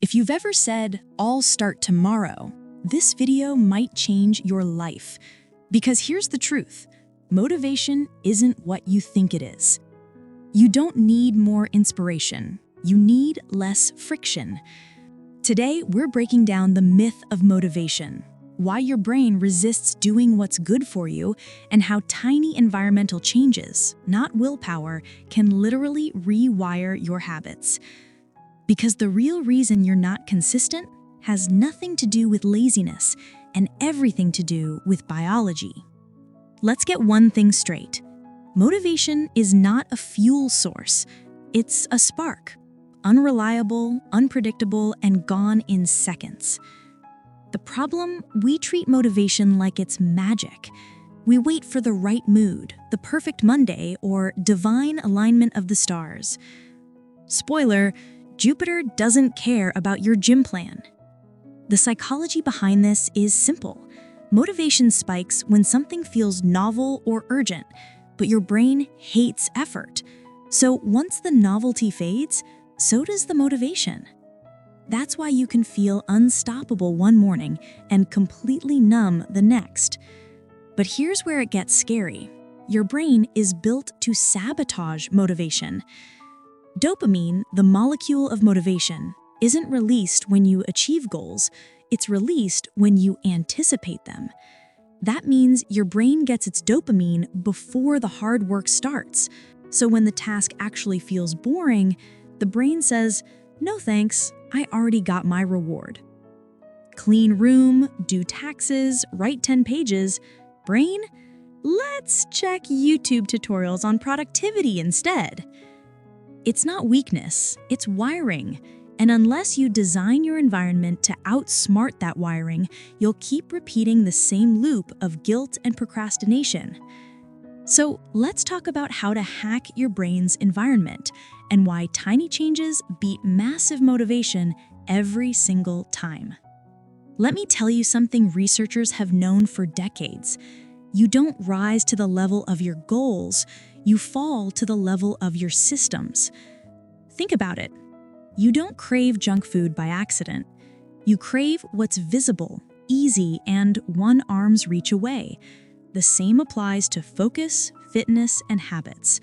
If you've ever said, "I'll start tomorrow," this video might change your life. Because here's the truth: motivation isn't what you think it is. You don't need more inspiration. You need less friction. Today, we're breaking down the myth of motivation, why your brain resists doing what's good for you, and how tiny environmental changes, not willpower, can literally rewire your habits. Because the real reason you're not consistent has nothing to do with laziness and everything to do with biology. Let's get one thing straight. Motivation is not a fuel source. It's a spark. Unreliable, unpredictable, and gone in seconds. The problem, we treat motivation like it's magic. We wait for the right mood, the perfect Monday, or divine alignment of the stars. Spoiler, Jupiter doesn't care about your gym plan. The psychology behind this is simple. Motivation spikes when something feels novel or urgent, but your brain hates effort. So once the novelty fades, so does the motivation. That's why you can feel unstoppable one morning and completely numb the next. But here's where it gets scary. Your brain is built to sabotage motivation. Dopamine, the molecule of motivation, isn't released when you achieve goals. It's released when you anticipate them. That means your brain gets its dopamine before the hard work starts. So when the task actually feels boring, the brain says, "No thanks, I already got my reward." Clean room, do taxes, write 10 pages. Brain, let's check YouTube tutorials on productivity instead. It's not weakness, it's wiring. And unless you design your environment to outsmart that wiring, you'll keep repeating the same loop of guilt and procrastination. So let's talk about how to hack your brain's environment and why tiny changes beat massive motivation every single time. Let me tell you something researchers have known for decades. You don't rise to the level of your goals, you fall to the level of your systems. Think about it. You don't crave junk food by accident. You crave what's visible, easy, and one arm's reach away. The same applies to focus, fitness, and habits.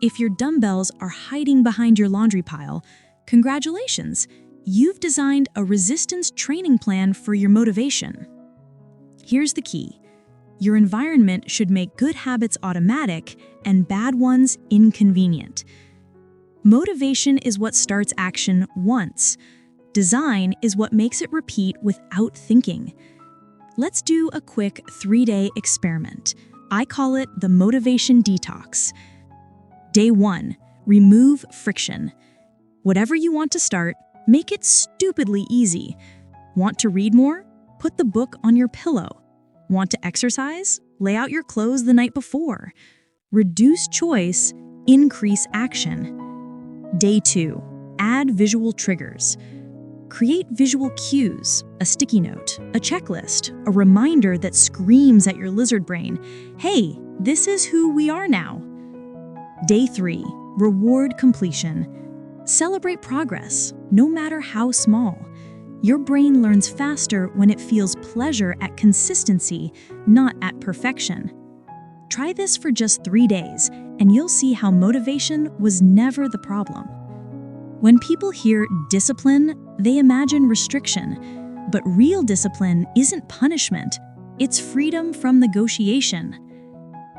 If your dumbbells are hiding behind your laundry pile, congratulations, you've designed a resistance training plan for your motivation. Here's the key. Your environment should make good habits automatic and bad ones inconvenient. Motivation is what starts action once. Design is what makes it repeat without thinking. Let's do a quick 3-day experiment. I call it the motivation detox. Day 1, remove friction. Whatever you want to start, make it stupidly easy. Want to read more? Put the book on your pillow. Want to exercise? Lay out your clothes the night before. Reduce choice, increase action. Day 2, add visual triggers. Create visual cues, a sticky note, a checklist, a reminder that screams at your lizard brain, "Hey, this is who we are now." Day 3, reward completion. Celebrate progress, no matter how small. Your brain learns faster when it feels pleasure at consistency, not at perfection. Try this for just 3 days, and you'll see how motivation was never the problem. When people hear discipline, they imagine restriction. But real discipline isn't punishment, it's freedom from negotiation.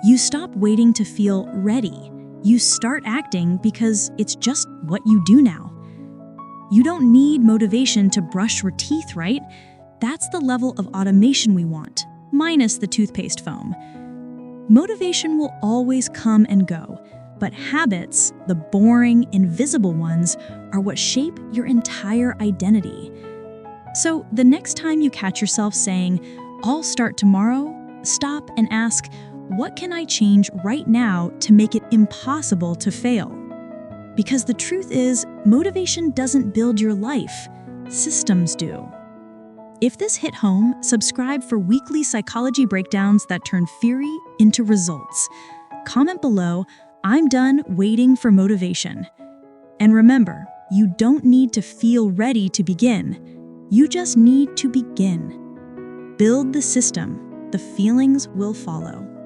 You stop waiting to feel ready. You start acting because it's just what you do now. You don't need motivation to brush your teeth, right? That's the level of automation we want, minus the toothpaste foam. Motivation will always come and go, but habits, the boring, invisible ones, are what shape your entire identity. So the next time you catch yourself saying, "I'll start tomorrow," stop and ask, what can I change right now to make it impossible to fail? Because the truth is, motivation doesn't build your life, systems do. If this hit home, subscribe for weekly psychology breakdowns that turn theory into results. Comment below, "I'm done waiting for motivation." And remember, You don't need to feel ready to begin. You just need to begin. Build the system. The feelings will follow.